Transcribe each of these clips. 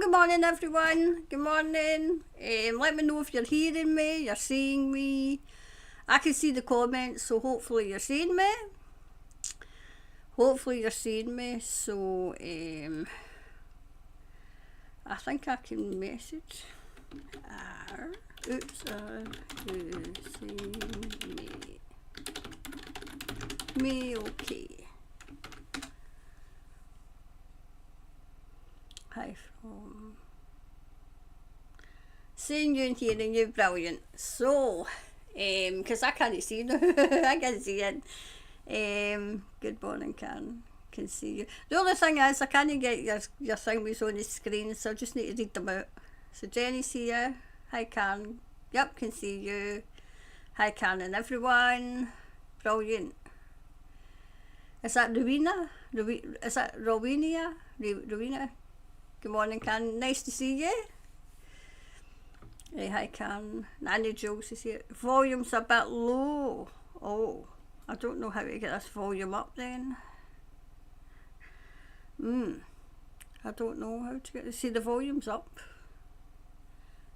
good morning everyone. Good morning. Let me know if you're hearing me, you're seeing me. I can see the comments, so hopefully you're seeing me. So, I think I can message. Oops, are you seeing me? Me okay. Hi from seeing you and hearing you, brilliant. So, because I can't see you, I can see it. Good morning, Karen. Can see you. The only thing is, I can't get your thing was on the screen, so I just need to read them out. So Jenny's here. Hi, Karen. Yep, can see you. Hi, Karen and everyone. Brilliant. Is that Rowena? Is that Rowena? Rowena? Good morning, Karen. Nice to see you. Hey, hi, Karen. Nanny Jules is here. Volume's a bit low. Oh, I don't know how to get this volume up then. I don't know how to get to see the volume's up.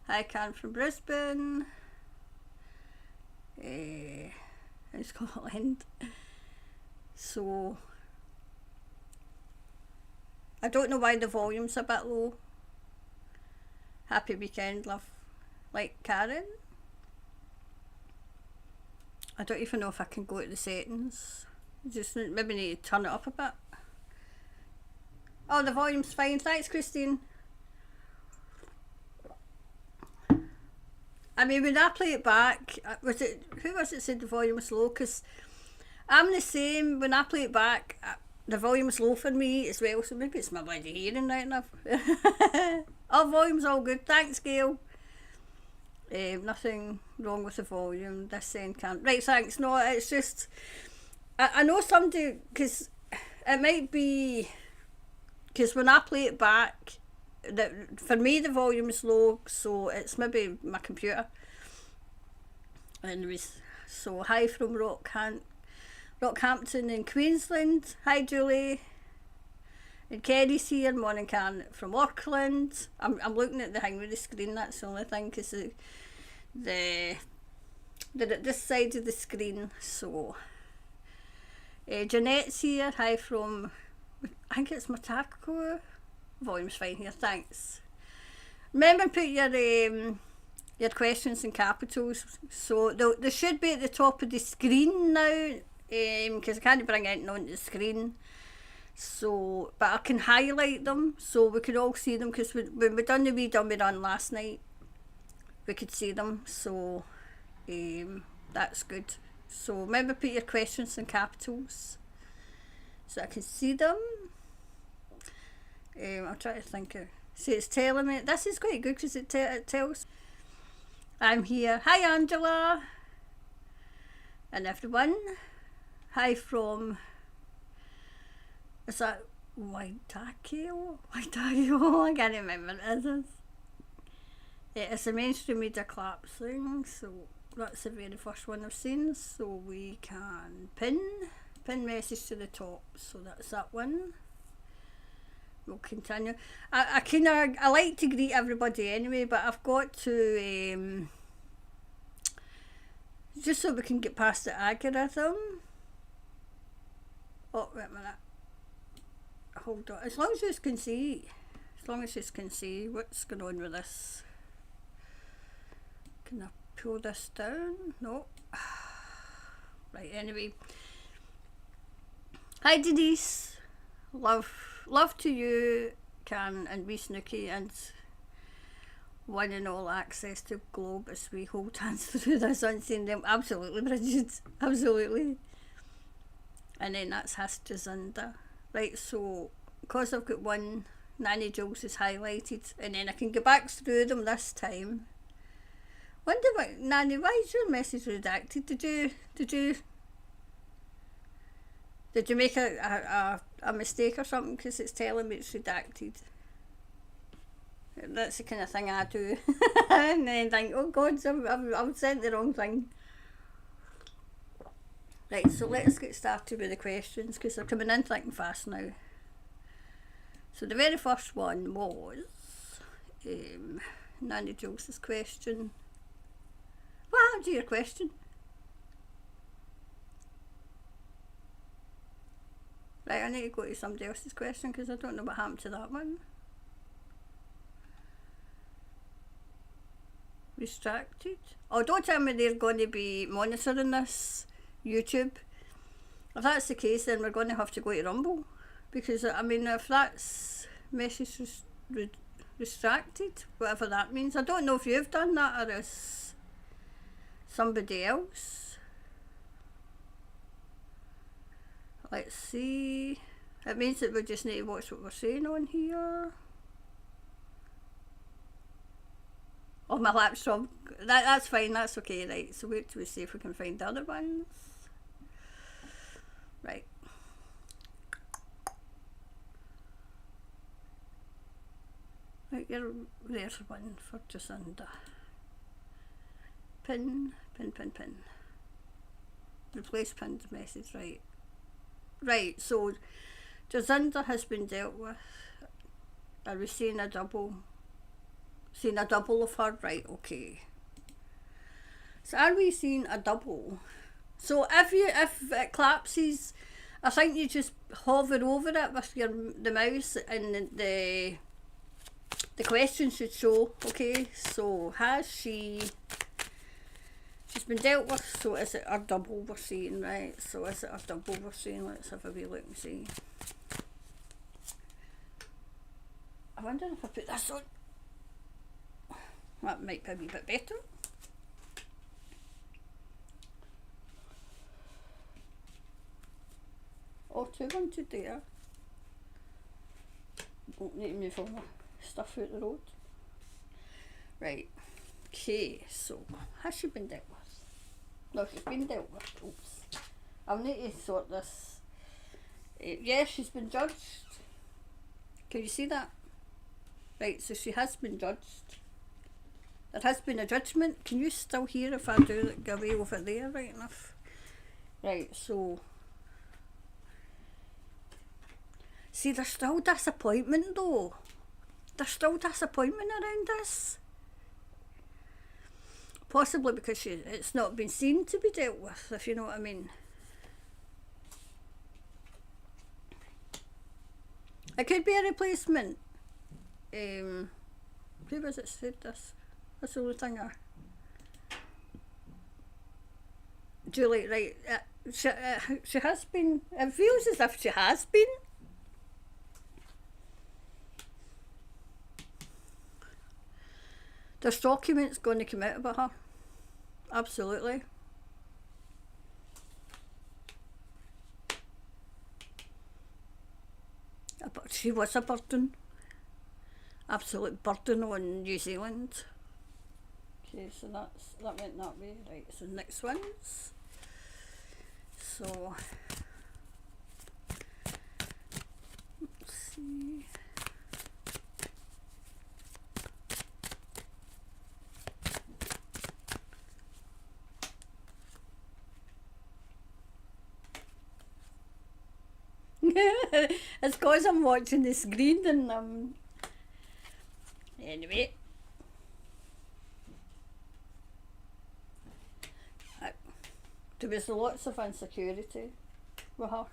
Hi, Karen from Brisbane. In Scotland. So, I don't know why the volume's a bit low. Happy weekend, love. Like Karen. I don't even know if I can go to the settings. Just maybe need to turn it up a bit. Oh, the volume's fine. Thanks, Christine. I mean, when I play it back, who was it said the volume was low? Because I'm the same. When I play it back, the volume's low for me as well. So maybe it's my bloody hearing right enough. Oh, volume's all good. Thanks, Gail. Nothing wrong with the volume. This end can't. Right, thanks. No, it's just I know somebody, because it might be because when I play it back, that for me the volume is low, so it's maybe my computer. Anyways, so hi from Rockhampton in Queensland. Hi, Julie. And Kerry's here. Morning, Karen from Auckland. I'm looking at the thing with the screen. That's the only thing, because they're at this side of the screen. So Jeanette's here. Hi from, I think it's Matako. Volume's fine here. Thanks. Remember, put your questions in capitals. So they should be at the top of the screen now. Because I can't bring it onto the screen. So, but I can highlight them so we can all see them, because when we done the wee dummy run last night, we could see them. So, that's good. So remember, put your questions in capitals so I can see them. I'll try to think of. See, it's telling me. This is quite good because it tells. I'm here. Hi, Angela. And everyone. Hi from. Is that Waitakio? I can't remember what it is. It's a mainstream media clap thing, so that's the very first one I've seen. So we can pin message to the top. So that's that one. We'll continue. I like to greet everybody anyway, but I've got to just so we can get past the algorithm. Oh, wait a minute. Hold on. As long as you can see what's going on with this. Can I pull this down? No. Right, anyway. Hi, Denise. Love to you, Karen and wee Snooky, and one and all access to Globe as we hold hands through this unseen them. Absolutely, Bridget. Absolutely. And then that's Jacinda. Right, so because I've got one, Nanny Jules is highlighted, and then I can go back through them this time. Wonder what, Nanny, why is your message redacted? Did you make a mistake or something? Because it's telling me it's redacted. That's the kind of thing I do. And then think, oh God, I've sent the wrong thing. Right, so let's get started with the questions, because they're coming in thinking fast now. So the very first one was, Nanny Jules's question. What happened to your question? Right, I need to go to somebody else's question because I don't know what happened to that one. Distracted? Oh, don't tell me they're going to be monitoring this YouTube. If that's the case, then we're going to have to go to Rumble. Because, I mean, if that's message distracted, whatever that means. I don't know if you've done that or is somebody else. Let's see. It means that we just need to watch what we're saying on here. Oh, my laptop. That's fine, that's okay, right. So wait till we see if we can find the other ones. Right. Right, there's one for Jacinda. Pin. Replace pinned message, right. Right, so Jacinda has been dealt with. Are we seeing a double? Seeing a double of her? Right, okay. So are we seeing a double? So if it collapses, I think you just hover over it with the mouse and the question should show. Okay, so she's been dealt with, so is it a double we're seeing, right? So is it a double we're seeing? Let's have a wee look and see. I wonder if I put this on. That might be a wee bit better. Oh, 200 there. Don't need to move all my stuff out the road. Right. Okay, so has she been dealt with? No, she's been dealt with. Oops. I'll need to sort this. Yeah, she's been judged. Can you see that? Right, so she has been judged. There has been a judgment. Can you still hear if I do go away over there right enough? Right, so see, there's still disappointment though. There's still disappointment around this. Possibly because it's not been seen to be dealt with, if you know what I mean. It could be a replacement. Who was it said this? That's the only thing Julie, right, she has been, it feels as if she has been. There's documents going to come out about her. Absolutely. She was a burden. Absolute burden on New Zealand. Okay, so that went that way. Right, so next ones. So let's see. It's because I'm watching the screen and anyway. There was lots of insecurity with her.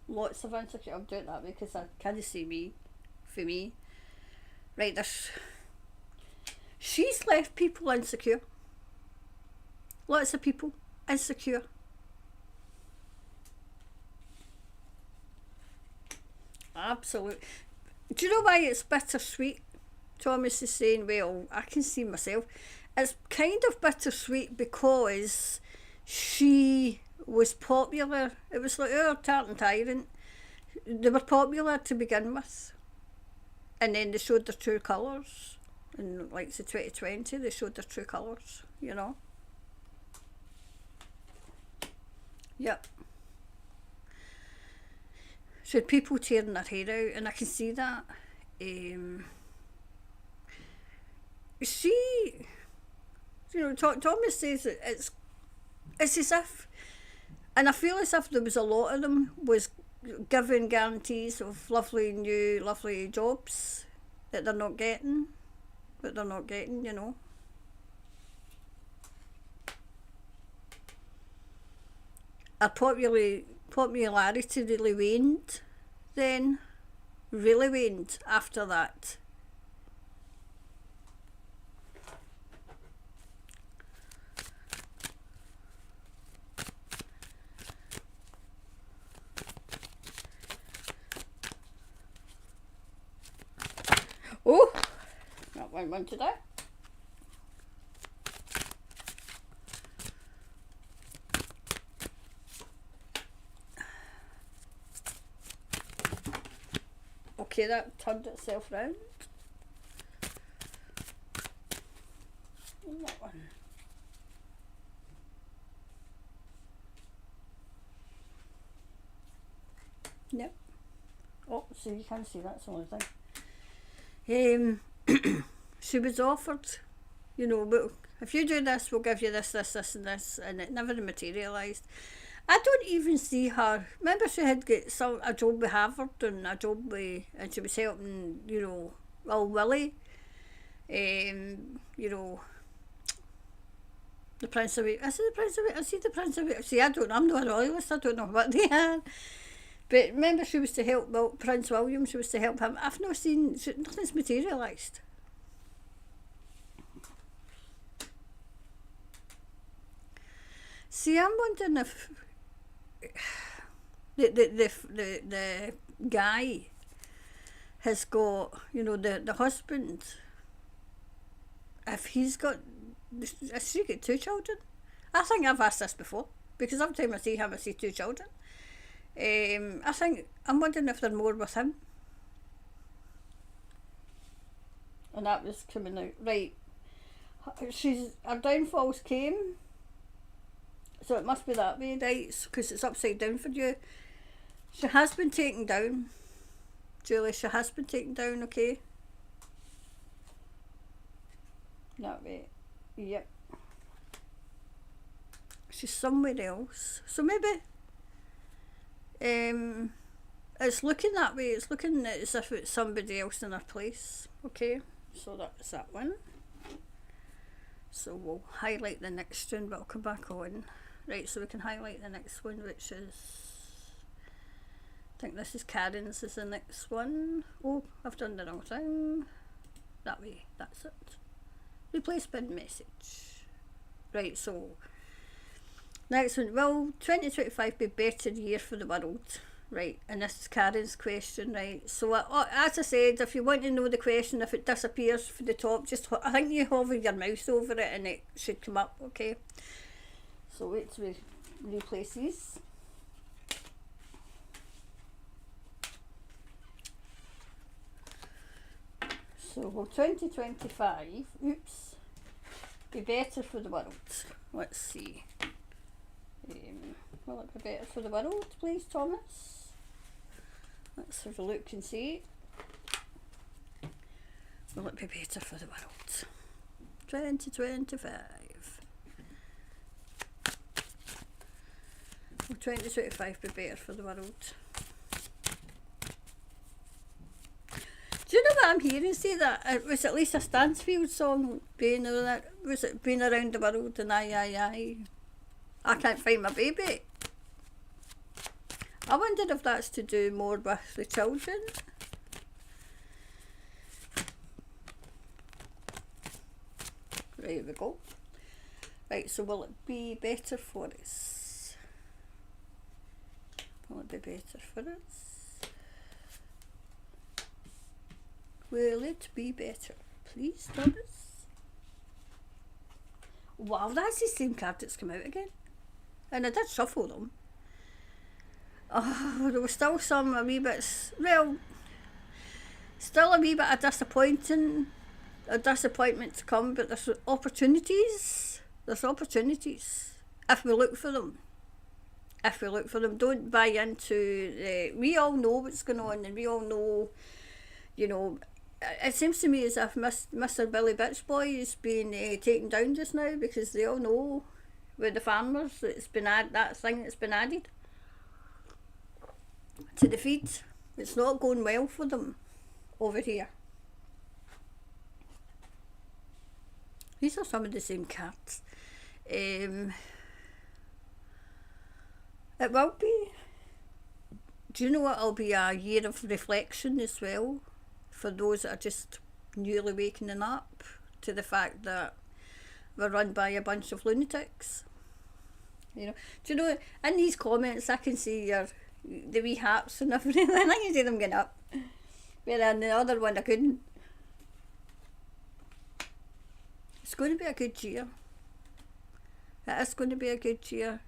Lots of insecurity. I'm doing it that way because I can't see me. For me. Right, she's left people insecure. Lots of people insecure. Absolutely. Do you know why it's bittersweet? Thomas is saying, well, I can see myself. It's kind of bittersweet because she was popular. It was like our Tartan Tyrant. They were popular to begin with. And then they showed their true colours. In like the 2020, they showed their true colours, you know. Yep. So people tearing their hair out, and I can see that. She, you know, Thomas says that it's as if, and I feel as if there was a lot of them was given guarantees of lovely jobs that they're not getting. that they're not getting, you know. Our popularity really waned then, really waned after that. Oh, that one today. Okay, that turned itself round. And that one. Yep. Oh, so you can't see, that's the only thing. She was offered, you know, but if you do this, we'll give you this, this, and this, and it never materialised. I don't even see her. Remember, she had got a job with Harvard and a job with, and she was helping, you know, Willie, you know, the Prince of Wales. Is it the Prince of Wales? Is he the Prince of Wales? See, I don't know. I'm not a royalist. I don't know what they are. But remember, she was to help Prince William. She was to help him. I've not seen, nothing's materialised. See, I'm wondering if the guy has got, you know, the husband, if he's got, has he got 2 children? I think I've asked this before, because every time I see him, I see 2 children. I'm wondering if they're more with him. And that was coming out. Right. Her downfalls came. So it must be that way, right? Because it's upside down for you. She has been taken down. Julie, she has been taken down, okay? That way. Yep. She's somewhere else. So maybe it's looking that way. It's looking as if it's somebody else in her place. Okay, so that's that one. So we'll highlight the next one, but I'll come back on. Right, so we can highlight the next one, which is, I think this is Karen's is the next one. Oh, I've done the wrong thing. That way, that's it. Replace bin message. Right, so next one, will 2025 be a better year for the world? Right, and this is Karen's question, right? So as I said, if you want to know the question, if it disappears from the top, just I think you hover your mouse over it and it should come up, okay? So wait till we replace these. So will 2025, oops, be better for the world? Let's see. Will it be better for the world, please, Thomas? Let's have a look and see. Will it be better for the world? 2025. Will 2025 be better for the world? Do you know what I'm hearing? Say that it was at least a Stansfield song, being around the world and aye. I can't find my baby. I wonder if that's to do more with the children. Right, here we go. Right, so will it be better for us? Will it be better for us? Will it be better? Please, Thomas. Wow, that's the same card that's come out again. And I did shuffle them. Oh, there was still some a wee bit, well, still a wee bit of a disappointment to come, but there's opportunities. There's opportunities if we look for them. If we look for them, don't buy into we all know what's going on, and we all know, you know, it seems to me as if Mr. Billy Bitch Boy is being taken down just now, because they all know with the farmers it's been that thing that's been added to the feed. It's not going well for them over here. These are some of the same cards. It will be, do you know what, it'll be a year of reflection as well for those that are just newly waking up to the fact that we're run by a bunch of lunatics. You know, do you know, in these comments I can see the wee hearts and everything, and I can see them getting up. But in the other one I couldn't. It's going to be a good year. It is going to be a good year.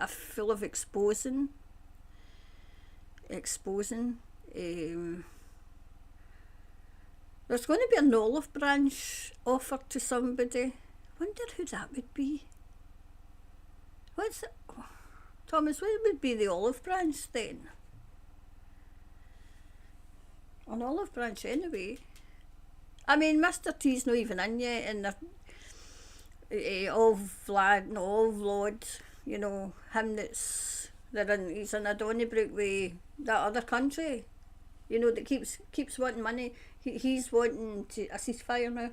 Full of exposing. There's going to be an olive branch offered to somebody. Wonder who that would be. What's it? Thomas, what would be the olive branch then? An olive branch anyway. I mean, Mr. T's not even in yet, and the olive lord, you know, him he's in a Donnybrook with that other country, you know, that keeps wanting money. He's wanting a ceasefire now.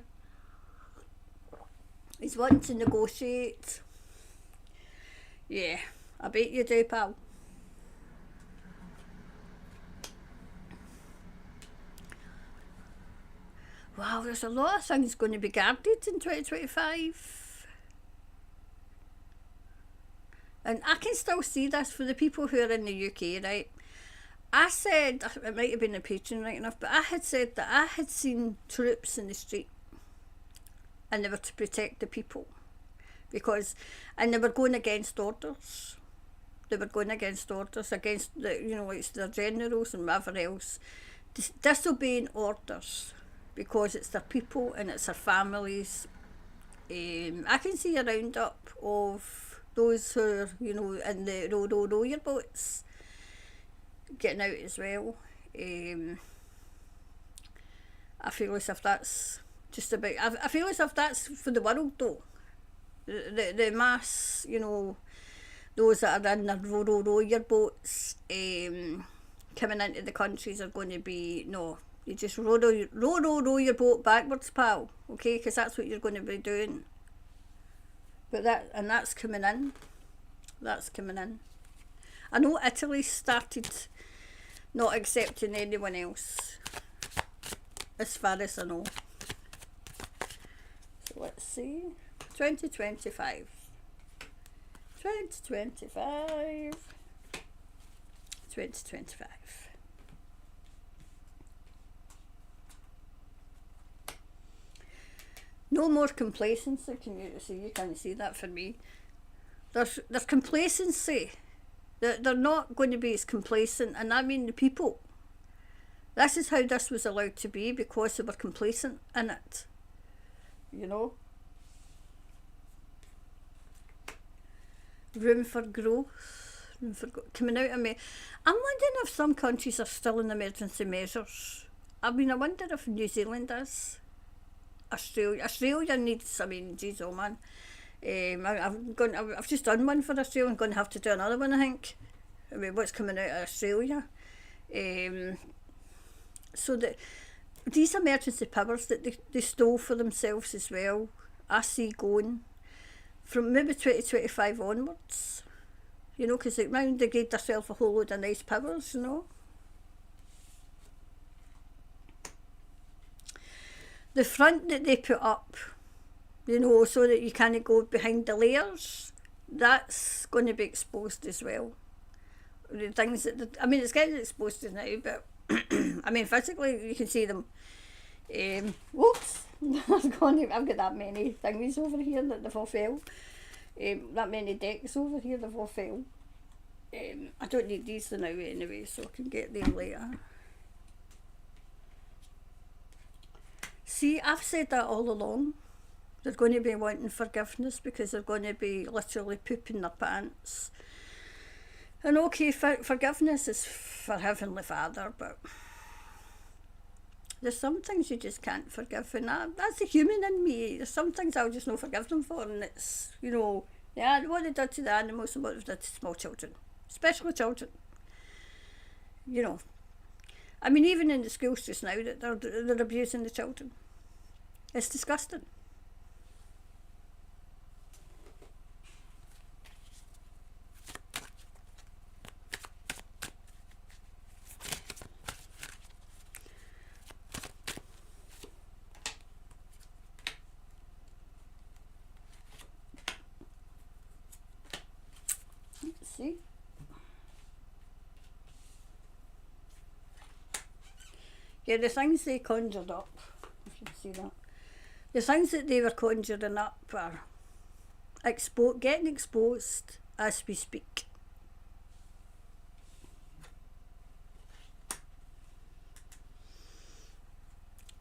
He's wanting to negotiate. Yeah, I bet you do, pal. Wow, there's a lot of things going to be guarded in 2025. And I can still see this for the people who are in the UK, right? I said, it might have been a Patreon right enough, but I had said that I had seen troops in the street and they were to protect the people. And they were going against orders. They were going against orders, against it's their generals and whatever else. Disobeying orders. Because it's their people and it's their families. I can see a roundup of those who are, in the row boats getting out as well. I feel as if that's just about. I feel as if that's for the world though. The mass, those that are in the row boats coming into the countries are going to be no. You just row your boat backwards, pal, okay? Because that's what you're going to be doing. But that's coming in. That's coming in. I know Italy started not accepting anyone else, as far as I know. So let's see. 2025. 2025. 2025. No more complacency, you can see that for me. There's complacency. They're not going to be as complacent, and I mean the people. This is how this was allowed to be because they were complacent in it. Room for growth. Coming out of me. I'm wondering if some countries are still in emergency measures. I mean, I wonder if New Zealand is. Australia needs, geez, oh man. I've just done one for Australia. I'm going to have to do another one, I think. What's coming out of Australia. So that these emergency powers that they stole for themselves as well, I see going from maybe 2025 onwards. Because they gave themselves a whole load of nice powers, The front that they put up, so that you can't go behind the layers, that's going to be exposed as well. The things that, it's getting exposed now, but physically you can see them. Whoops, I've got that many things over here that they've all fell. That many decks over here, they've all fell. I don't need these now anyway, so I can get them later. See, I've said that all along. They're going to be wanting forgiveness because they're going to be literally pooping their pants. And okay, forgiveness is for Heavenly Father, but there's some things you just can't forgive, and that's the human in me. There's some things I'll just not forgive them for, and it's, what they did to the animals and what they did to small children, especially children. Even in the schools just now, that they're abusing the children. It's disgusting. See? Yeah, the things they conjured up, you can see that. The things that they were conjuring up are getting exposed as we speak.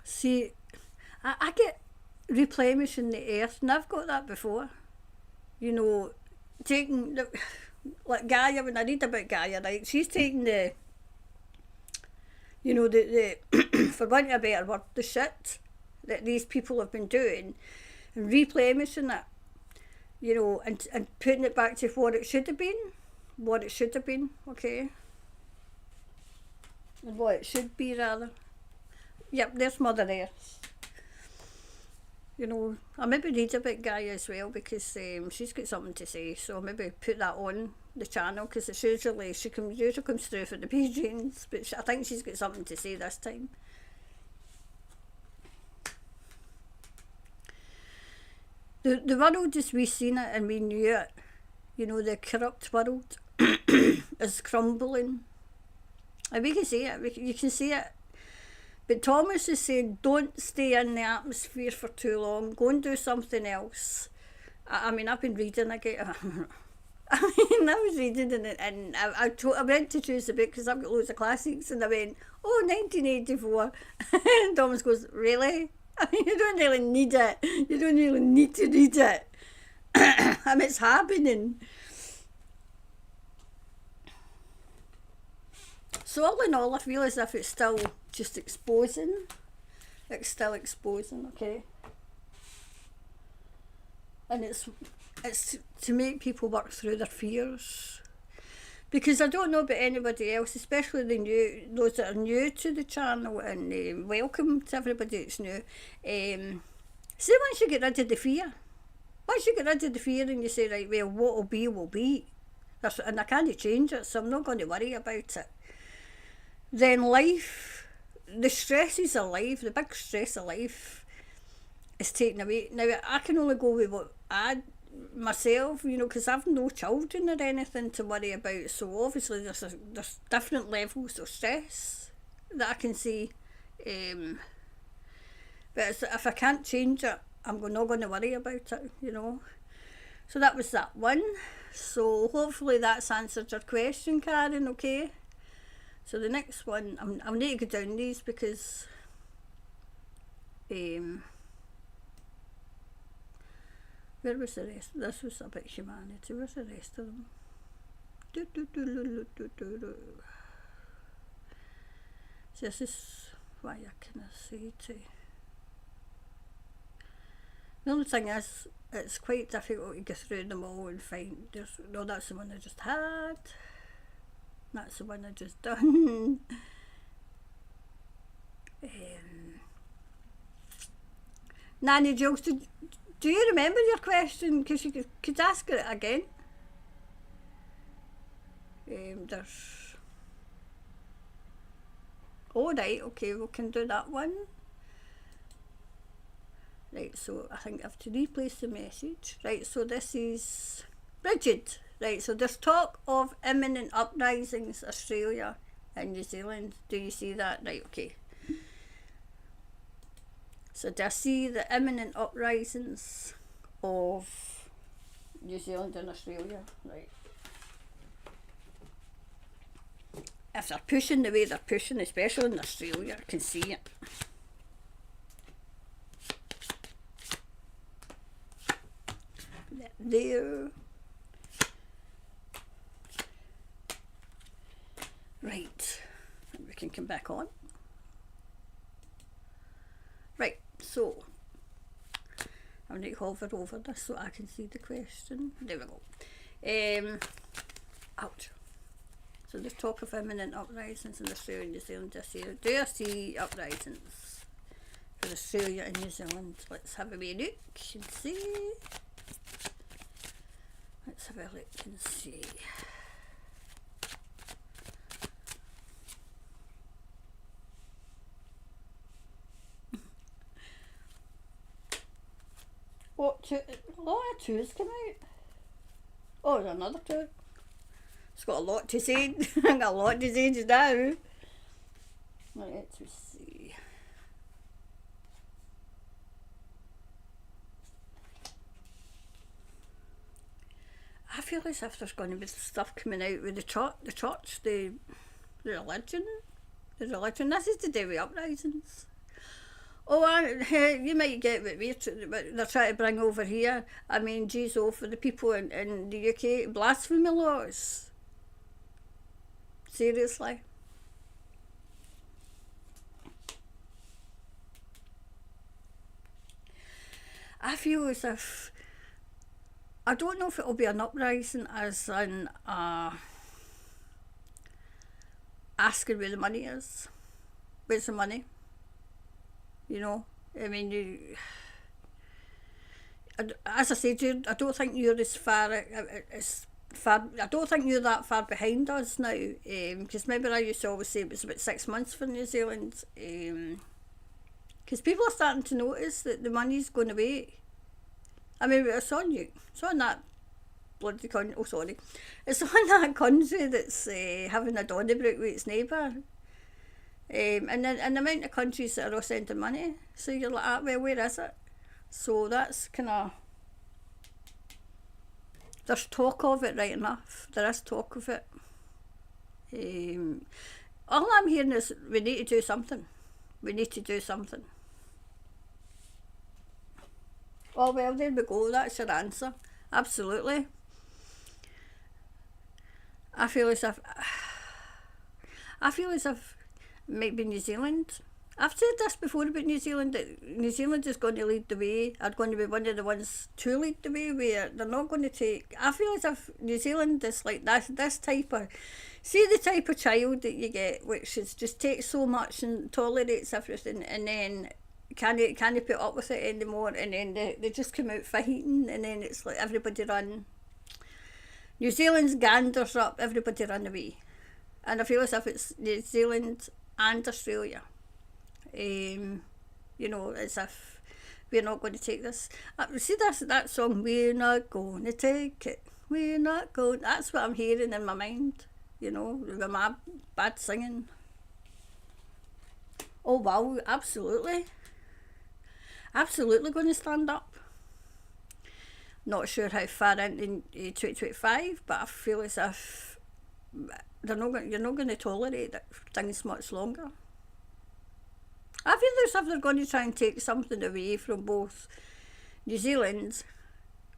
See, I get replenishing the earth, and I've got that before. You know, taking the, like Gaia, when I read about Gaia, right, she's taking the, you know, the for want of a better word, the shit that these people have been doing, and replenishing it, you know, and putting it back to what it should have been, okay? And what it should be, rather. Yep, there's Mother Earth. You know, I maybe read about Gaia as well, because she's got something to say, so I'll maybe put that on the channel, because it's usually, she usually comes through for the patrons, but I think she's got something to say this time. The world as we seen it and we knew it, you know, the corrupt world is crumbling. And we can see it, you can see it. But Thomas is saying, don't stay in the atmosphere for too long, go and do something else. I mean, I've been reading again. I was reading and I went to choose a book because I've got loads of classics, and I went, 1984. And Thomas goes, really? I mean, you don't really need it. You don't really need to read it. I mean, it's happening. So all in all, I feel as if it's still just exposing. It's still exposing, okay? And it's to make people work through their fears. Because I don't know about anybody else, especially those that are new to the channel, and welcome to everybody that's new. See, once you get rid of the fear, and you say, right, well, what will be, will be. And I can't change it, so I'm not going to worry about it. Then life, the stresses of life, the big stress of life is taken away. Now, I can only go with what myself, you know, because I've no children or anything to worry about, so obviously there's different levels of stress that I can see, but if I can't change it, I'm not going to worry about it, you know. So that was that one. So hopefully that's answered your question, Karen, okay? So the next one, I'll need to go down these because where was the rest? This was about humanity. Where's the rest of them? So this is why I can say to. The only thing is, it's quite difficult to go through them all and find. No, that's the one I just had. That's the one I just done. Nanny Jules, do you remember your question? Because you could ask it again. There's... Oh, right, okay, we can do that one. Right, so I think I have to replace the message. Right, so this is Bridget. Right, so there's talk of imminent uprisings, Australia and New Zealand. Do you see that? Right, okay. So do I see the imminent uprisings of New Zealand and Australia? Right. If they're pushing the way they're pushing, especially in Australia, I can see it. There. Right, and we can come back on. Right, so I'll need to hover over this so I can see the question. There we go. Ouch. So there's talk of imminent uprisings in Australia and New Zealand this year. Do I see uprisings for Australia and New Zealand? Let's have a wee look and see. Let's have a look and see. What, two? A lot of twos come out. Oh, there's another two. It's got a lot to say. I got a lot to say just now. Let's see. I feel as if there's going to be stuff coming out with the church, the religion. The religion. This is to do with uprisings. Oh, you might get what they're trying to bring over here. I mean, geez, for the people in the UK, blasphemy laws. Seriously. I feel as if, I don't know if it'll be an uprising as in asking where the money is. Where's the money? You know, I mean, as I said, I don't think you're as far, I don't think you're that far behind us now, because remember I used to always say it was about 6 months for New Zealand, because people are starting to notice that the money's going away. I mean, it's on that bloody country, it's on that country that's having a Donnybrook with its neighbour. And the amount of countries that are all sending money, so you're like, well, where is it? So that's kind of, there's talk of it, right enough. There is talk of it. All I'm hearing is we need to do something. We need to do something. Oh, well, there we go. That's your answer. Absolutely. I feel as if maybe New Zealand. I've said this before about New Zealand, that New Zealand is going to lead the way, are going to be one of the ones to lead the way, where they're not going to take, I feel as if New Zealand is like this type of, see the type of child that you get, which is just takes so much and tolerates everything, and then can't put up with it anymore, and then they just come out fighting, and then it's like everybody run. New Zealand's ganders up, everybody run away. And I feel as if it's New Zealand and Australia. You know, as if we're not going to take this. See that song, we're not going to take it. We're not going. That's what I'm hearing in my mind. You know, with my bad singing. Oh wow, absolutely. Absolutely going to stand up. Not sure how far into 2025, but I feel as if you're not going to tolerate things much longer. I feel as if they're going to try and take something away from both New Zealand's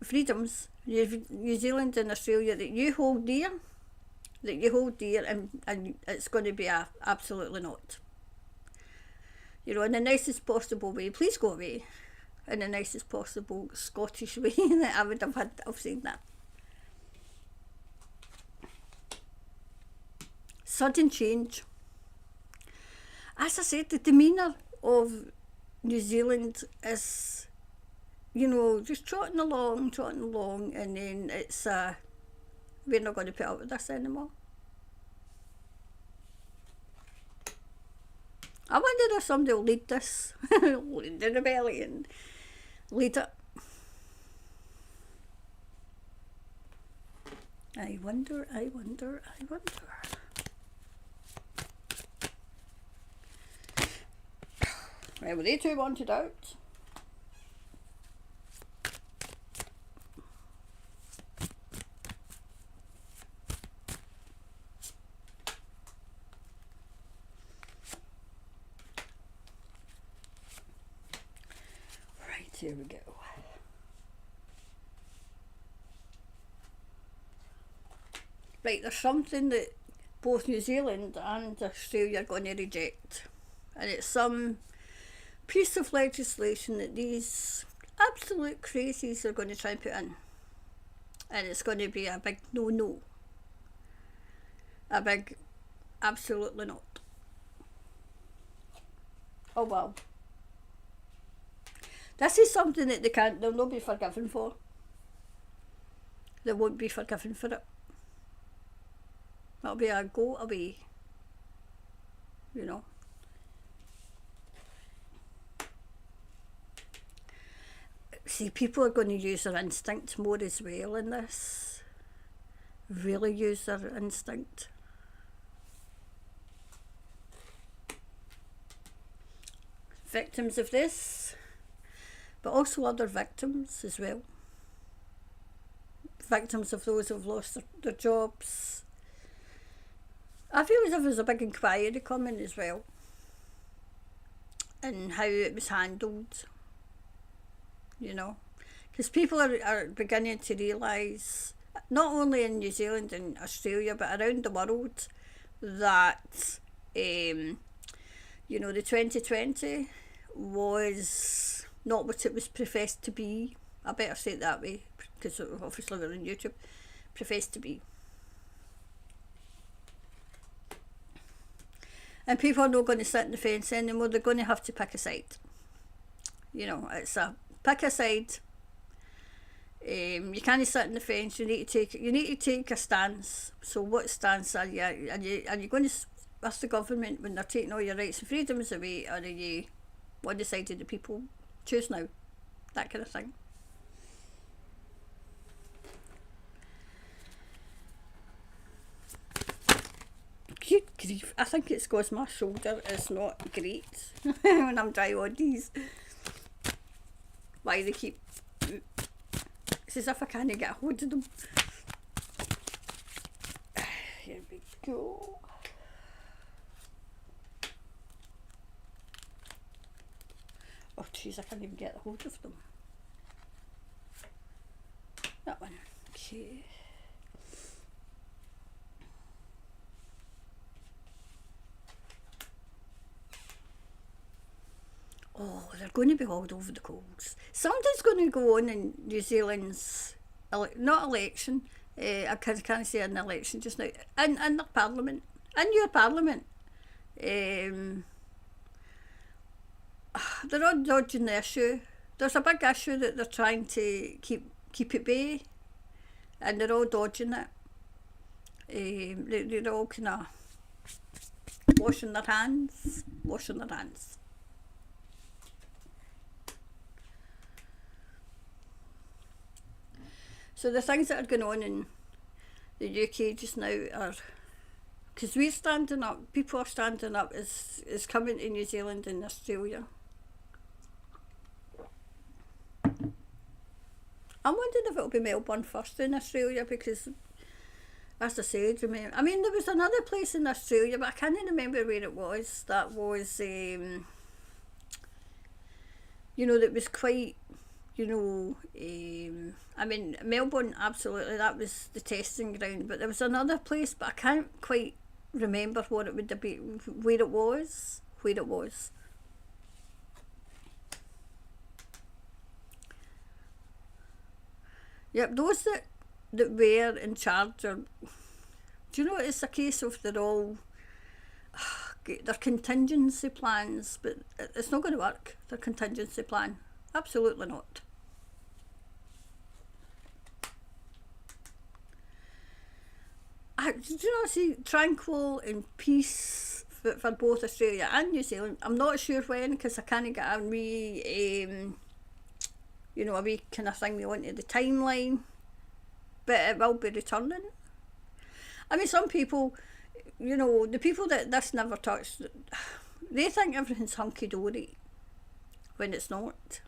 freedoms, New Zealand and Australia, that you hold dear, and it's going to be absolutely not. You know, in the nicest possible way, please go away. In the nicest possible Scottish way that I would have said that. Sudden change. As I said, the demeanour of New Zealand is, you know, just trotting along, and then it's, we're not going to put up with this anymore. I wonder if somebody will lead this, lead the rebellion, lead it. I wonder. Right, well, they two wanted out. Right, here we go. Right, there's something that both New Zealand and Australia are going to reject. And it's some piece of legislation that these absolute crazies are going to try and put in. And it's going to be a big no. A big absolutely not. Oh wow. This is something that they'll not be forgiven for. They won't be forgiven for it. That'll be a go away. You know. See, people are going to use their instinct more as well in this. really use their instinct. Victims of this, but also other victims as well. Victims of those who've lost their jobs. I feel as if there's a big inquiry coming as well, and how it was handled, you know, because people are beginning to realise, not only in New Zealand and Australia but around the world, that you know, the 2020 was not what it was professed to be. I better say it that way, because obviously we're on YouTube. Professed to be. And people are not going to sit in the fence anymore. They're going to have to pick a side. You know, it's a pick a side. You can't sit in the fence. You need to take a stance. So what stance are you? Are you going to ask the government when they're taking all your rights and freedoms away, or are you on the side of the people? Choose now. That kind of thing. Good grief, I think it's because my shoulder is not great when I'm dry on these. Why they keep... It's as if I can't get a hold of them. Here we go. Oh jeez, I can't even get a hold of them. That one. Okay. Oh, they're going to be hauled over the coals. Something's going to go on in New Zealand's, not election, I can't say an election just now, in the parliament, in your parliament. They're all dodging the issue. There's a big issue that they're trying to keep at bay, and they're all dodging it. They're all kind of washing their hands. So the things that are going on in the UK just now are, because we're standing up, people are standing up, is coming to New Zealand and Australia. I'm wondering if it'll be Melbourne first in Australia, because, as I said, I mean, there was another place in Australia, but I can't remember where it was, that was, you know, that was quite, you know, I mean, Melbourne, absolutely, that was the testing ground, but there was another place, but I can't quite remember what it would be, where it was. Yep, those that were in charge are, do you know, it's a case of they're all, their contingency plans, but it's not going to work, their contingency plan. Absolutely not. Do you know, see, tranquil and peace for both Australia and New Zealand. I'm not sure when, because I can't get a wee, you know, a wee kind of thing onto the timeline, but it will be returning. I mean, some people, you know, the people that this never touched, they think everything's hunky-dory when it's not.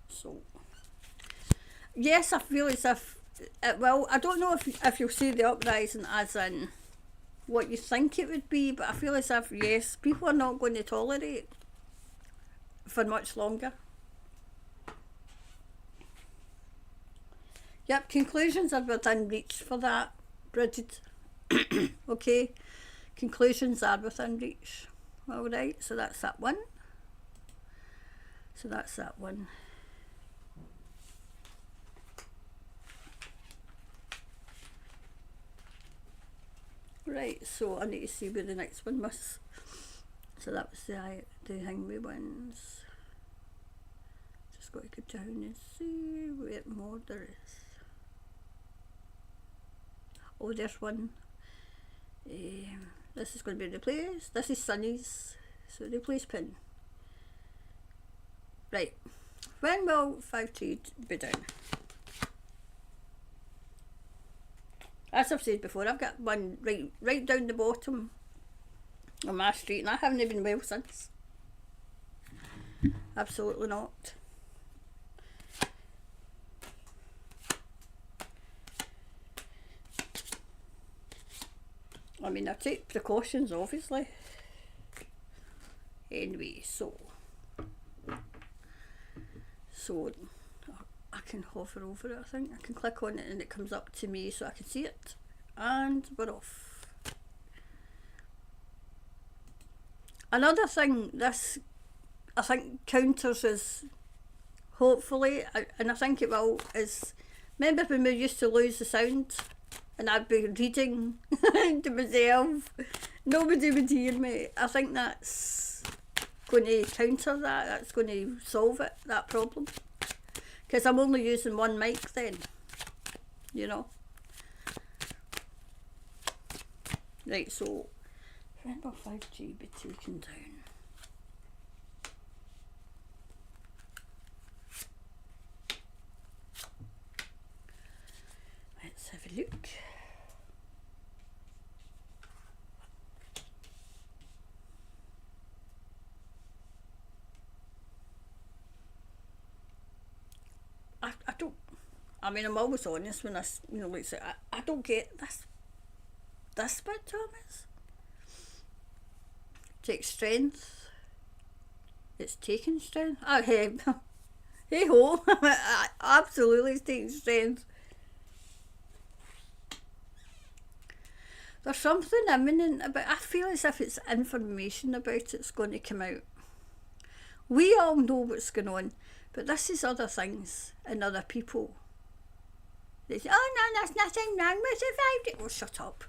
So, yes, I feel as if it will. I don't know if you'll see the uprising as in what you think it would be, but I feel as if, yes, people are not going to tolerate for much longer. Yep, conclusions are within reach for that, Bridget. Okay, conclusions are within reach. Alright, so that's that one. Right, so I need to see where the next one was. So that was the Hangway ones. Just got to go down and see where more there is. Oh, there's one. This is going to be replaced. This is Sunny's. So replace pin. Right. When will 5T be down? As I've said before, I've got one right down the bottom of my street, and I haven't been well since. Absolutely not. I mean, I take precautions, obviously. Anyway, so I can hover over it, I think. I can click on it and it comes up to me so I can see it. And we're off. Another thing this, I think, counters is, hopefully, and I think it will, is, remember when we used to lose the sound and I'd be reading to myself, nobody would hear me. I think that's going to counter that, that's going to solve it, that problem. Because I'm only using one mic then, you know. Right, so, remember 5G be taken down. Let's have a look. I don't, I mean, I'm always honest when I, you know, like say, I don't get this bit, Thomas. Takes strength. It's taking strength. Oh, hey, hey ho, absolutely it's taking strength. There's something imminent about, I feel as if it's information about it's going to come out. We all know what's going on, but this is other things and other people. They say, oh no, there's nothing wrong, we survived it. Well, shut up.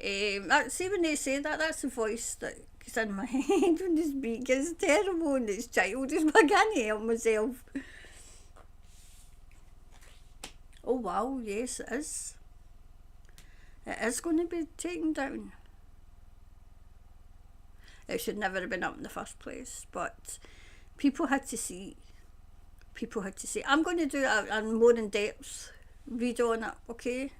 See, when they say that, that's the voice that's in my head when they speak. It's terrible and it's childish, but I can't help myself. Oh wow, yes it is. It is going to be taken down. It should never have been up in the first place, but people had to see. People had to see. I'm going to do a more in-depth read on it, okay?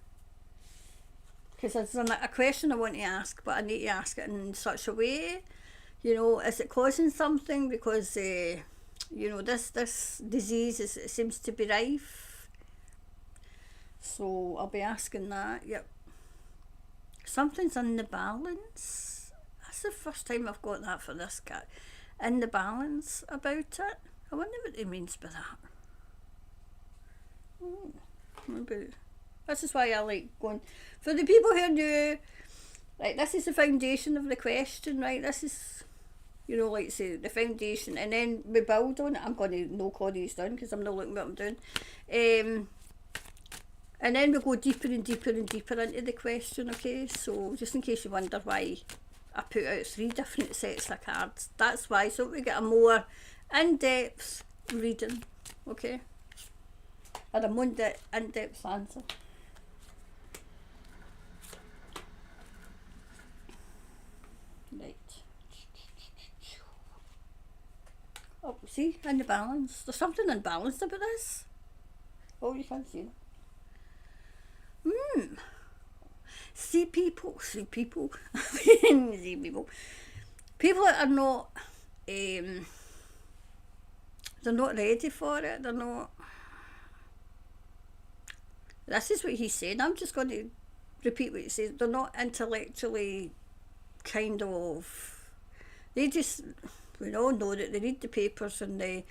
Because there's a question I want to ask, but I need to ask it in such a way, you know, is it causing something? Because, you know, this disease it seems to be rife. So I'll be asking that, yep. Something's in the balance. That's the first time I've got that for this cat. In the balance about it. I wonder what he means by that. Maybe. This is why I like going. For the people who are new, like, this is the foundation of the question, right? This is, you know, like say, the foundation, and then we build on it. I'm going to knock all these down because I'm not looking what I'm doing. And then we go deeper and deeper and deeper into the question, okay? So, just in case you wonder why I put out 3 different sets of cards, that's why, so we get a more in-depth reading, okay? Or a more in-depth answer. Right. Oh, see, in the balance. There's something unbalanced about this. Oh, you can't see it. See people. See people that are not, they're not ready for it, they're not, this is what he's saying, I'm just going to repeat what he says, they're not intellectually kind of, they just, we all know that they read the papers and they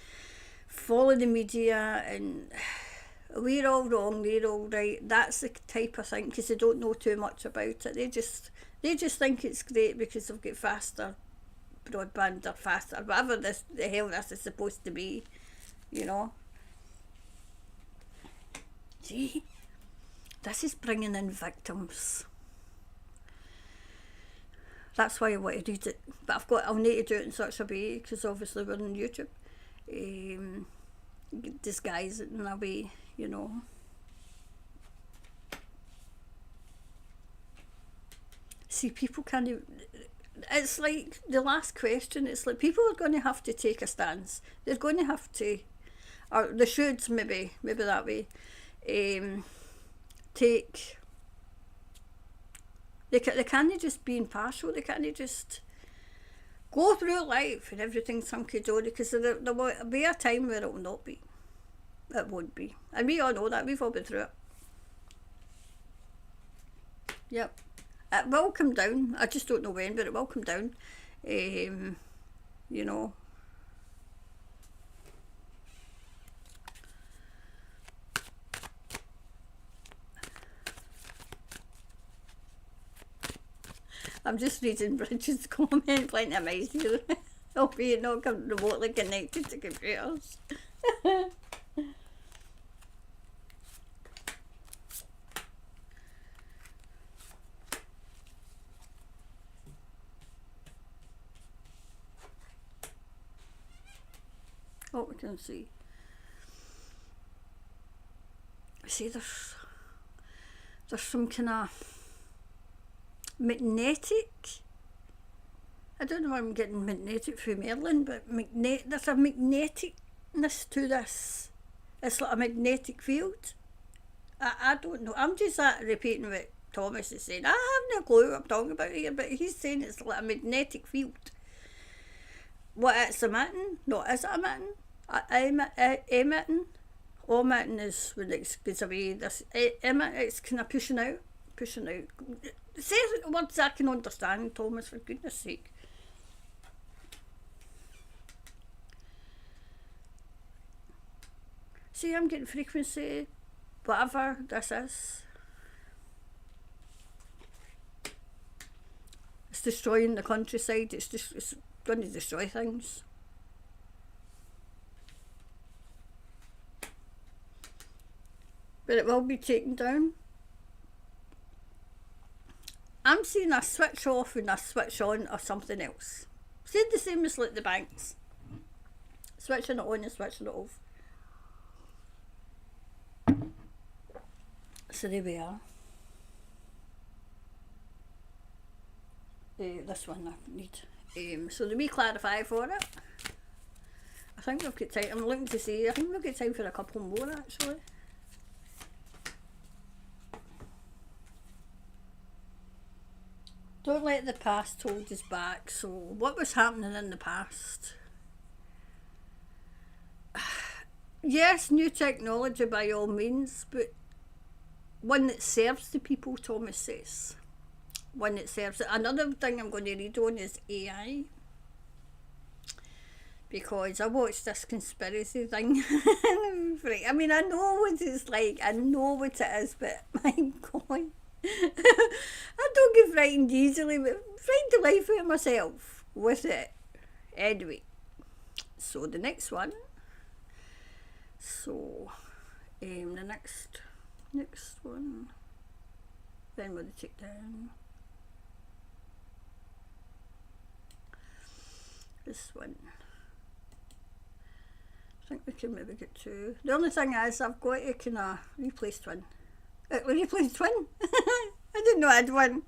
follow the media and we're all wrong, they're all right. That's the type of thing, because they don't know too much about it. They just think it's great because they've got faster broadband or faster, whatever the hell this is supposed to be, you know. See, this is bringing in victims. That's why I want to read it, but I'll need to do it in such a way, because obviously we're on YouTube. Disguise it in a way, you know. See, people can't, it's like the last question, it's like people are going to have to take a stance. They're going to have to, or they should maybe that way, take They can't just be impartial. They can't just go through life and everything's hunky-dory, because there will be a time where it will not be. It won't be. And we all know that. We've all been through it. Yep. It will come down. I just don't know when, but it will come down. You know. I'm just reading Bridget's comment, plenty of mice here. Albeit not remotely connected to computers. Oh, we can see. See, there's some kind of magnetic. I don't know why I'm getting magnetic through Merlin, but there's a magneticness to this. It's like a magnetic field. I don't know. I'm just repeating what Thomas is saying. I have no clue what I'm talking about here, but he's saying it's like a magnetic field. What it's emitting? No, is it emitting? Emitting is when it goes away. It's kind of pushing out. Say words I can understand, Thomas, for goodness sake. See, I'm getting frequency, whatever this is. It's destroying the countryside. It's going to destroy things. But it will be taken down. I'm seeing a switch off and a switch on or something else. See, the same as like the banks. Switching it on and switching it off. So there we are. This one I need. So let me clarify for it. I think we've got time. I'm looking to see. I think we've got time for a couple more actually. Don't let the past hold us back. So what was happening in the past? Yes, new technology by all means, but one that serves the people, Thomas says. One that serves it. Another thing I'm going to read on is AI. Because I watched this conspiracy thing. I mean, I know what it's like. I know what it is, but my God. I don't get frightened easily, but frightened the life out of myself with it. Anyway, so the next one. So, the next one. Then we'll take down this one. I think we can maybe get two. The only thing is I've got to kind of replace twin. Replace twin? I didn't know I had one.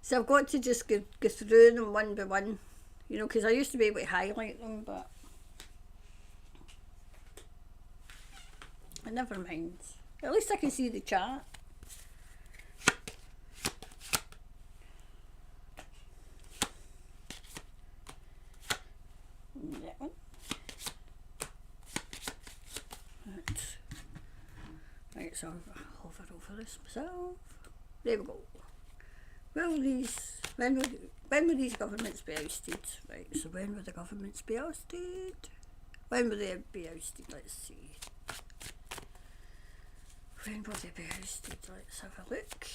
So I've got to just go through them one by one. You know, because I used to be able to highlight them, but never mind. At least I can see the chart. That one. Right, so I'll hover over this myself. There we go. When will these governments be ousted? Right, so when will the governments be ousted? When will they be ousted? Let's see. When will they be ousted? Let's have a look.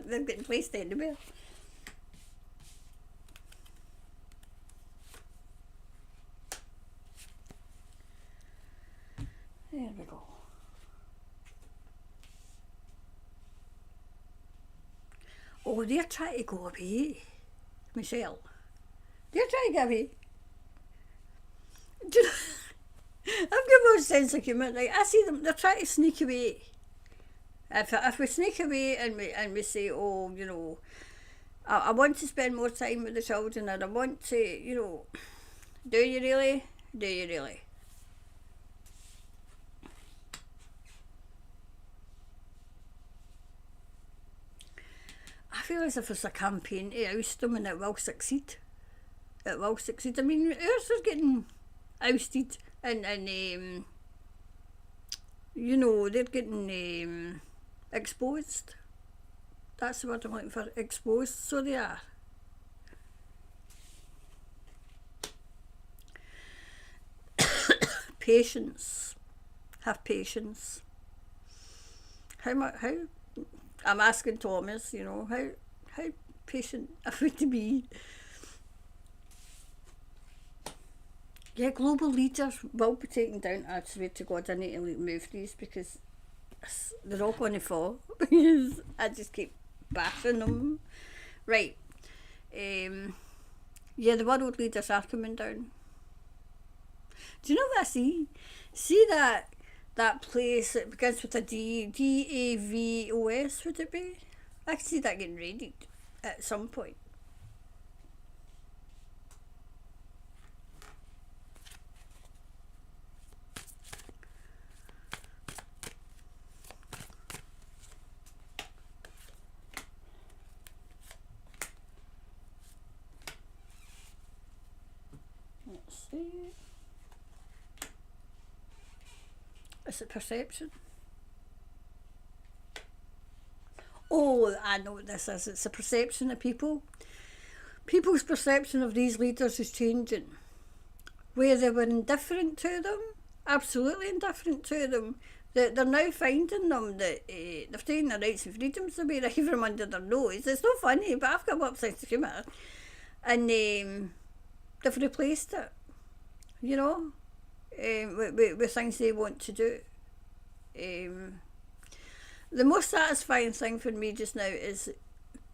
They're getting placed anywhere. There we go. Oh, they're trying to go away, Michelle. They're trying to get away. Do you know, I've got more sense of humour. Like, I see them, they're trying to sneak away. If we sneak away and we say, oh, you know, I want to spend more time with the children, and I want to, you know, do you really? Do you really? feel as if it's a campaign to oust them, and it will succeed. It will succeed. I mean, ours are getting ousted, and you know, they're getting exposed. That's the word I'm looking for, exposed, so they are. Patience. Have patience. How I'm asking Thomas, you know, how patient are we to be? Yeah, global leaders will be taken down. I swear to God, I need to move these because they're all going to fall. Because I just keep bashing them. Right. Yeah, the world leaders are coming down. Do you know what I see? See that place that begins with a D, Davos, would it be? I can see that getting raided at some point. Let's see. Is it perception? Oh, I know what this is. It's a perception of people. People's perception of these leaders is changing. Where they were indifferent to them, absolutely indifferent to them, they're now finding them that they're taking their rights and freedoms away right from under their nose. It's not funny, but I've got a sense of humour. And they've replaced it, you know, with things they want to do. The most satisfying thing for me just now is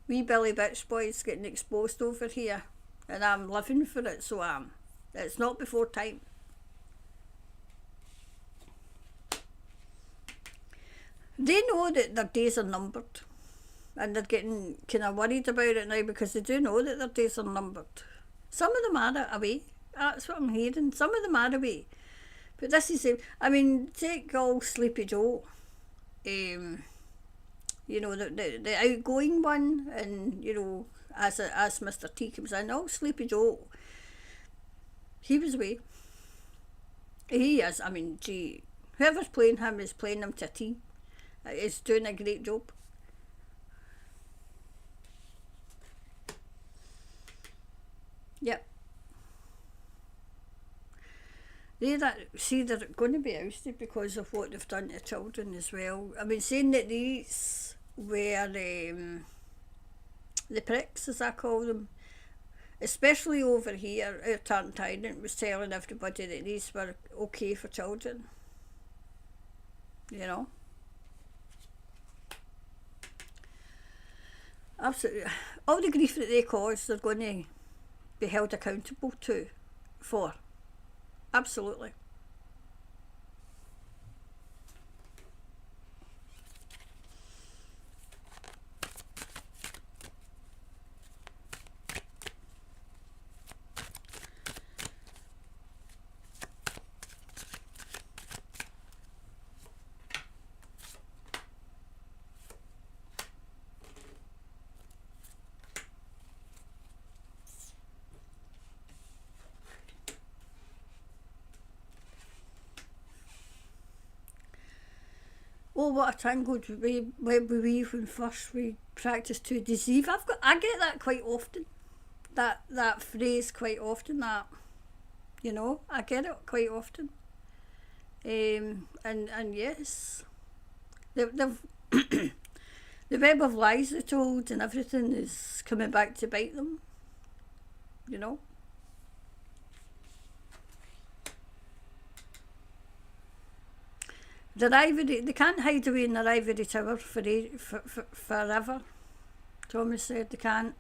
wee Billy Bitch Boys getting exposed over here, and I'm living for it, so I am. It's not before time. They know that their days are numbered, and they're getting kind of worried about it now because they do know that their days are numbered. Some of them are away. That's what I'm hearing. Some of them are away. But this is, I mean, take all Sleepy Joe. You know, the outgoing one, and, you know, as Mr. T comes in, all Sleepy Joe, he was away. He is, I mean, gee, whoever's playing him is playing him to a T. Is doing a great job. Yep. They're going to be ousted because of what they've done to children as well. I mean, saying that these were the pricks, as I call them, especially over here, our Tartan Tyrant was telling everybody that these were okay for children. You know? Absolutely. All the grief that they cause, they're going to be held accountable for. Absolutely. Oh, what a tangled web we weave when first we practice to deceive. I get that quite often. That phrase quite often. That, you know, I get it quite often. And yes, they've the web of lies they told and everything is coming back to bite them. You know. Their ivory, they can't hide away in their ivory tower forever. Thomas said they can't.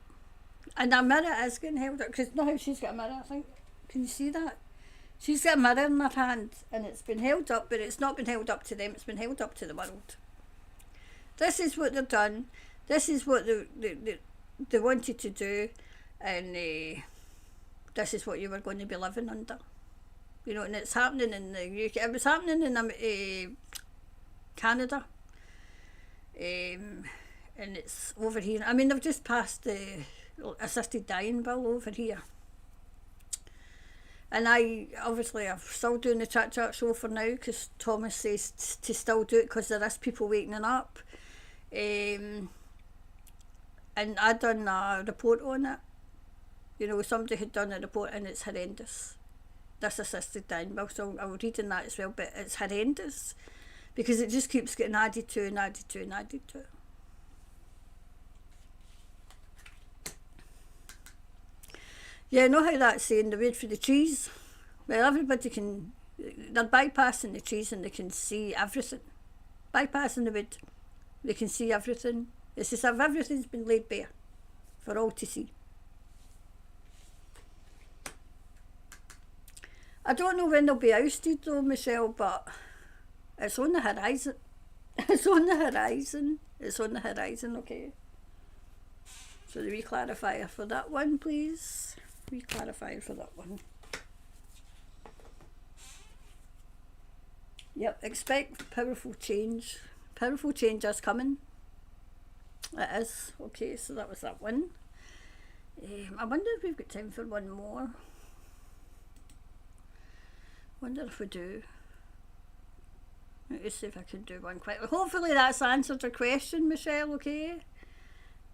And a mirror is getting held up, because know how she's got a mirror, I think. Can you see that? She's got a mirror in her hand, and it's been held up, but it's not been held up to them, it's been held up to the world. This is what they've done. This is what they wanted to do, and this is what you were going to be living under. You know, and it's happening in the UK. It was happening in Canada. and it's over here. I mean, they've just passed the assisted dying bill over here. And I'm still doing the chat show for now because Thomas says to still do it because there is people waking up. And I done a report on it. You know, somebody had done a report and it's horrendous. This assisted dying bill, so I was reading that as well, but it's horrendous because it just keeps getting added to and added to and added to. Yeah, I know how that's saying the word for the trees. Well, everybody they're bypassing the trees and they can see everything. Bypassing the wood, they can see everything. It's as if everything's been laid bare for all to see. I don't know when they'll be ousted though, Michelle, but it's on the horizon. It's on the horizon. It's on the horizon, okay. So the re-clarifier for that one, please. Re-clarifier for that one. Yep, expect powerful change. Powerful change is coming. It is. Okay, so that was that one. I wonder if we've got time for one more. Wonder if we do. Let's see if I can do one quickly. Hopefully that's answered your question, Michelle, okay?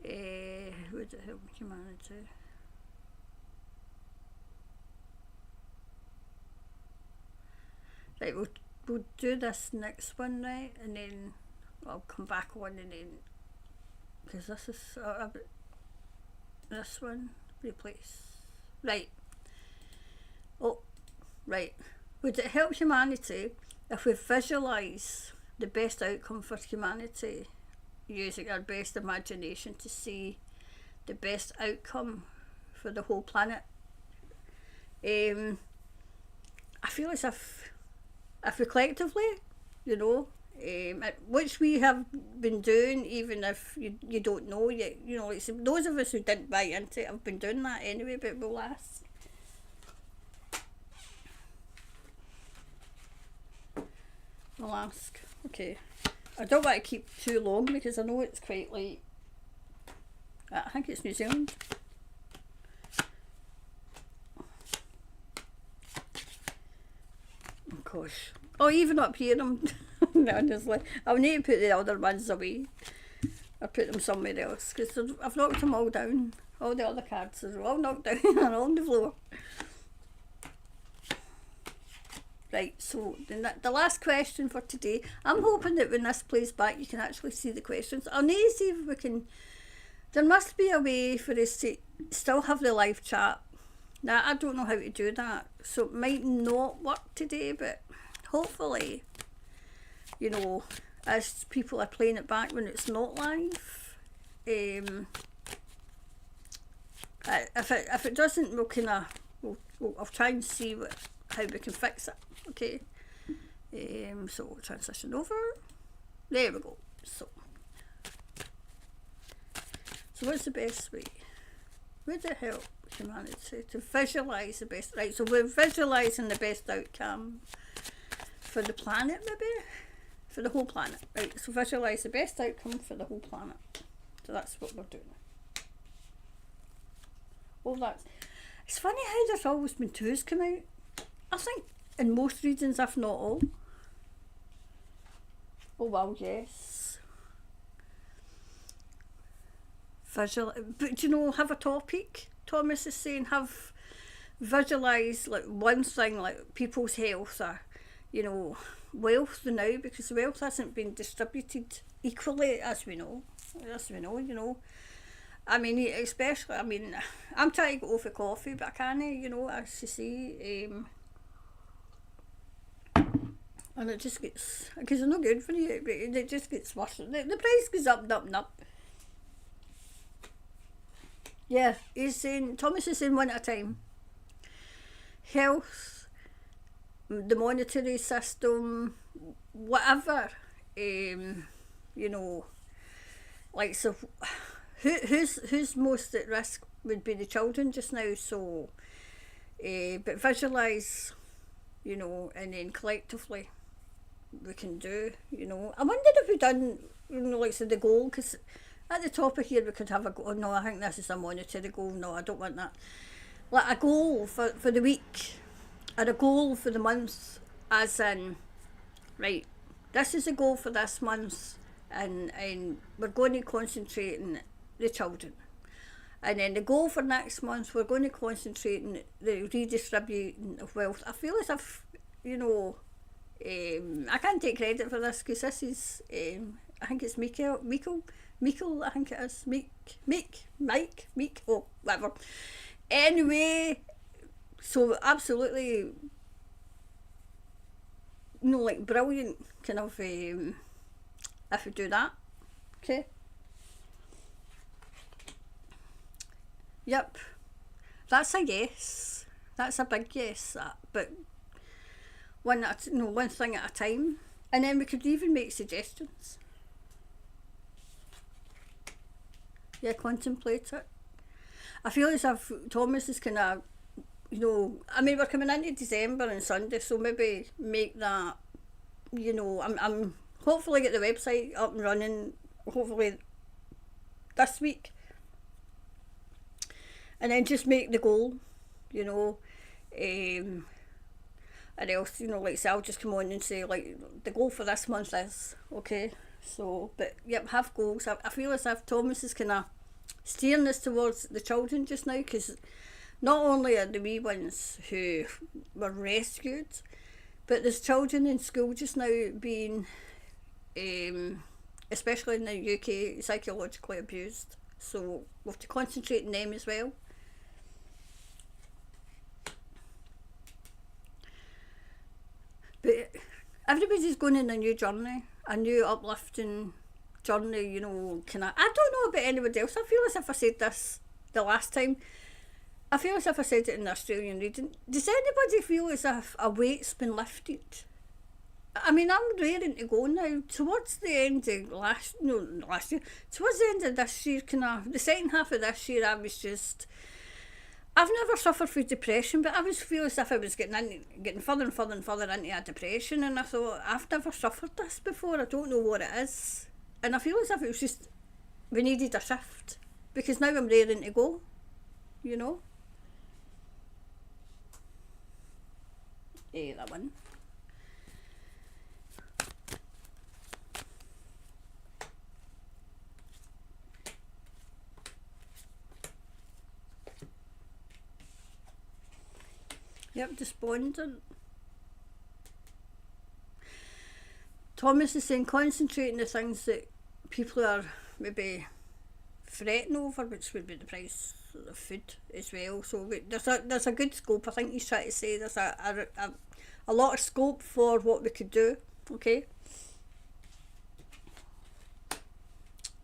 Would it help humanity? Right, we'll do this next one, right? And then I'll come back on and then, because this is, this one, replace. Right. Oh, right. Would it help humanity if we visualise the best outcome for humanity using our best imagination to see the best outcome for the whole planet? I feel as if we collectively, you know, which we have been doing, even if you don't know yet, you know, it's those of us who didn't buy into it have been doing that anyway, but we'll ask. I'll ask. Okay. I don't want to keep too long because I know it's quite late. I think it's New Zealand. Oh gosh. Oh, even up here, honestly, I'll need to put the other ones away. I'll put them somewhere else because I've knocked them all down. All the other cards are all knocked down and on the floor. Right, so the last question for today. I'm hoping that when this plays back, you can actually see the questions. I'll need to see if we can. There must be a way for us to still have the live chat. Now, I don't know how to do that, so it might not work today, but hopefully, you know, as people are playing it back when it's not live, if it doesn't, I'll try and see how we can fix it. Okay, so transition over. There we go. So what's the best way? Would it help humanity to visualise the best? Right, so we're visualising the best outcome for the planet, maybe? For the whole planet. Right, so visualise the best outcome for the whole planet. So that's what we're doing. Well, it's funny how there's always been twos come out. I think in most readings, if not all. Oh well, yes. But you know, have a topic. Thomas is saying visualise like one thing, like people's health or, you know, wealth now, because wealth hasn't been distributed equally as we know, you know. I mean, especially, I mean, I'm trying to go for coffee, but I can't, you know, as you see, and it just gets, because it's not good for you, but it just gets worse. The price goes up and up and up. Yeah, Thomas is saying one at a time. Health, the monetary system, whatever, you know, like, so who's most at risk would be the children just now, so, but visualise, you know, and then collectively we can do, you know. I wondered if we done, you know, like, so the goal, because At the top of here we could have a goal. Oh, no, I think this is a monetary goal. No, I don't want that. Like a goal for the week, or a goal for the month, as in, right, this is a goal for this month, and we're going to concentrate on the children. And then the goal for next month, we're going to concentrate on the redistributing of wealth. I feel as if, I can't take credit for this because this is, I think it's Meikle, I think it is, Mike, oh, whatever. Anyway, so absolutely, like brilliant kind of, if we do that, okay. Yep, that's a yes. That's a big yes. But one thing at a time, and then we could even make suggestions. Yeah, contemplate it. I feel as if Thomas is kind of, I mean, we're coming into December and Sunday, so maybe make that, I'm hopefully get the website up and running, hopefully this week. And then just make the goal, and else, like say I'll just come on and say like the goal for this month is, okay, so, but yep, have goals. I feel as if Thomas is kind of steering us towards the children just now, because not only are the wee ones who were rescued, but there's children in school just now being, especially in the UK, psychologically abused, so we have to concentrate on them as well. But everybody's going on a new journey, a new uplifting journey, I don't know about anybody else. I feel as if I said this the last time. I feel as if I said it in the Australian reading. Does anybody feel as if a weight's been lifted? I mean, I'm raring to go now. Towards the end of last year, towards the end of this year, the second half of this year, I was just, I've never suffered from depression, but I was feeling as if I was getting further and further and further into a depression, and I thought, I've never suffered this before, I don't know what it is. And I feel as if it was just, we needed a shift, because now I'm raring to go, that one. Yep, despondent. Thomas is saying concentrate on the things that people are maybe fretting over, which would be the price of food as well. So there's a good scope. I think he's trying to say there's a lot of scope for what we could do. Okay.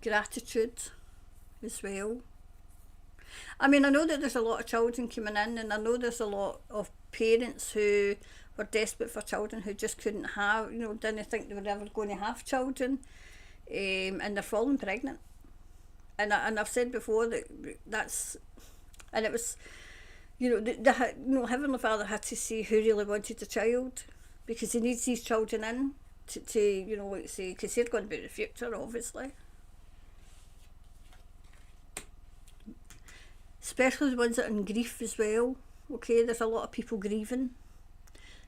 Gratitude as well. I mean, I know that there's a lot of children coming in, and I know there's a lot of parents who were desperate for children who just couldn't have, didn't think they were ever going to have children, and they're falling pregnant. And I've said before that's, and it was, the Heavenly Father had to see who really wanted a child, because he needs these children in to like say, because they're going to be the future, obviously. Especially the ones that are in grief as well. Okay, there's a lot of people grieving,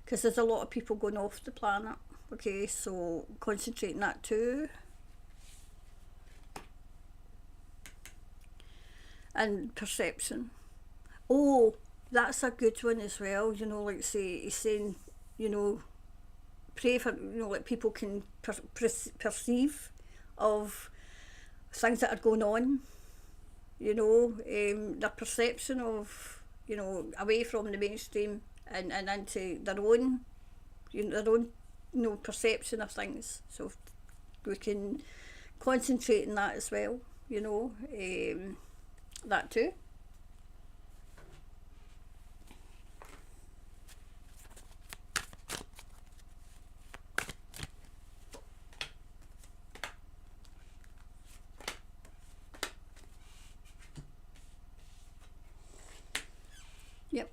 because there's a lot of people going off the planet. Okay, so concentrate on that too. And perception. Oh, that's a good one as well. Like say, he's saying, pray for, like people can perceive of things that are going on. Their perception of, away from the mainstream and into their own perception of things. So we can concentrate on that as well, that too. Yep.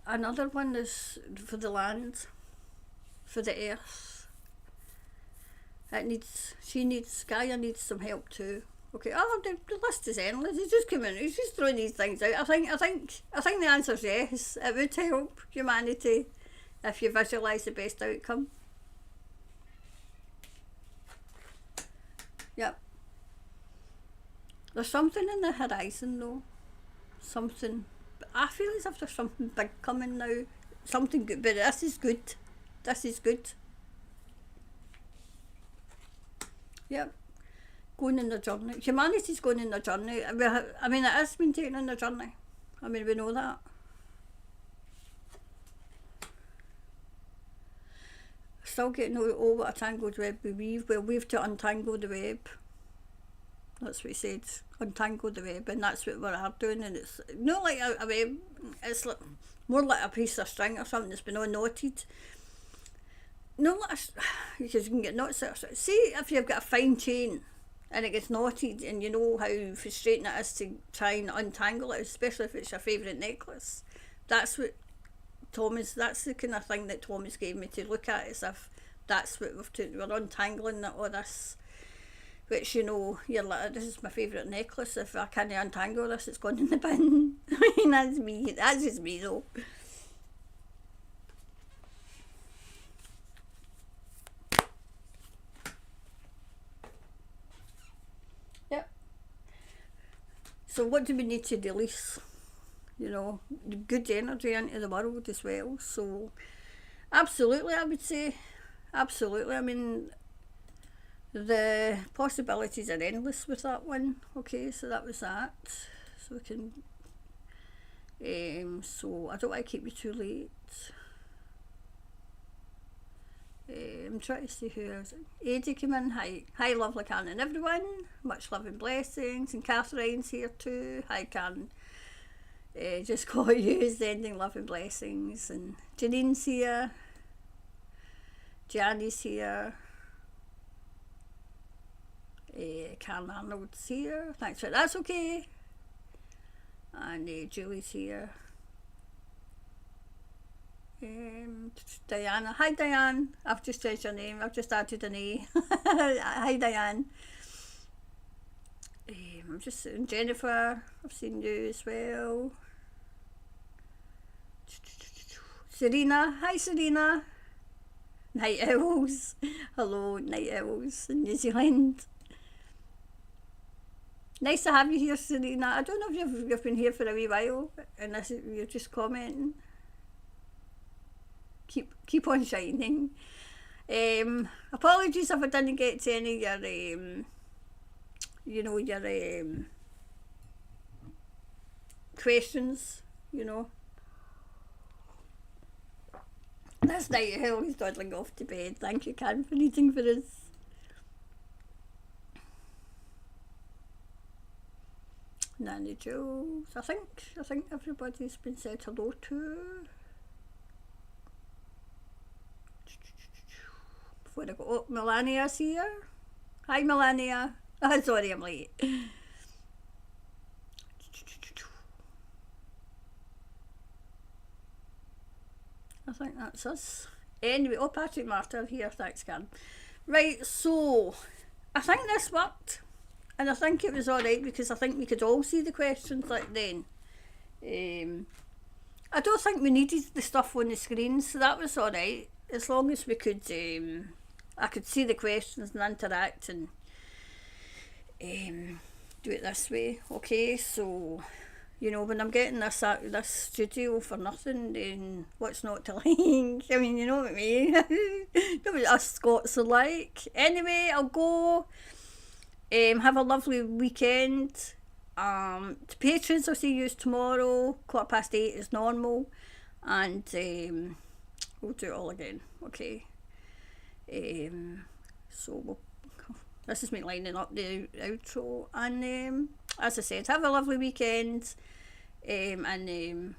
Another one is for the land, for the earth. Gaia needs some help too. Okay, oh, the list is endless. He's just coming. He's just throwing these things out. I think the answer's yes. It would help humanity if you visualise the best outcome. Yep. There's something in the horizon though. Something. I feel as if there's something big coming now. Something good, but this is good. This is good. Yep. Going in the journey. Humanity's going in the journey. I mean, it has been taken on the journey. I mean, we know that. Still getting over a tangled web we weave. We'll weave to untangle the web. That's what he said. Untangle the web, and that's what we are doing. And it's not like a web. It's like, more like a piece of string or something that's been unknotted. No, because you can get knots out. See if you've got a fine chain and it gets knotted, and you know how frustrating it is to try and untangle it, especially if it's your favourite necklace. That's what that's the kind of thing that Thomas gave me to look at, as if that's what we're untangling all this, which, you know, you're like, this is my favourite necklace. If I can't untangle this, it's gone in the bin. I mean, that's me. That's just me though. So what do we need to release? You know, good energy into the world as well. So absolutely, I would say. Absolutely. I mean, the possibilities are endless with that one. Okay, so that was that. So we can... so I don't want to keep you too late. I'm trying to see who is it. Eddie came in. Hi lovely Karen and everyone. Much love and blessings. And Catherine's here too. Hi Karen. Just call you sending love and blessings. And Janine's here. Janny's here. Karen Arnold's here. Thanks for that's okay. And Julie's here. Diana. Hi Diane. I've just changed your name. I've just added an A. Hi Diane. I'm just saying Jennifer. I've seen you as well. Serena. Hi Serena. Night Owls. Hello Night Owls in New Zealand. Nice to have you here, Serena. I don't know if you've been here for a wee while and you're just commenting. Keep on shining. Apologies if I didn't get to any of your your questions, you know. This night Hell is dawdling off to bed. Thank you, Karen, for reading for us. Nanny Jules. I think everybody's been said hello to. Before I go, oh, Melania's here. Hi Melania. Oh, sorry, I'm late. I think that's us. Anyway, oh, Patrick Martyr here. Thanks, Karen. Right, so I think this worked, and I think it was alright because I think we could all see the questions like then. I don't think we needed the stuff on the screen, so that was alright. As long as we could, I could see the questions and interact and do it this way. Okay, so you know, when I'm getting this out of this studio for nothing, then what's not to like? I mean, you know what I mean? Know what us Scots are like. Anyway, I'll go. Have a lovely weekend. To patrons, I'll see you tomorrow. 8:15 is normal, and we'll do it all again. Okay. So this is me lining up the outro, and as I said, have a lovely weekend, and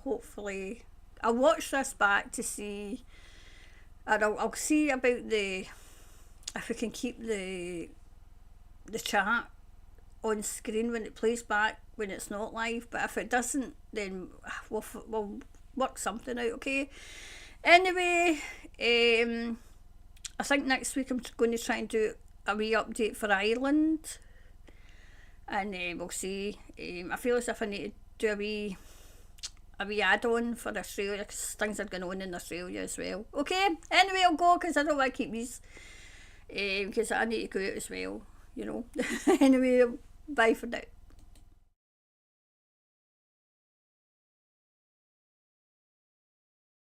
hopefully I'll watch this back to see, and I'll see about if we can keep the chat on screen when it plays back when it's not live, but if it doesn't, then we'll work something out. Okay. Anyway, I think next week I'm going to try and do a wee update for Ireland, and we'll see. I feel as if I need to do a wee add-on for Australia, because things are going on in Australia as well. Okay, anyway, I'll go because I don't want to keep these, because I need to go out as well, you know. Anyway, bye for now.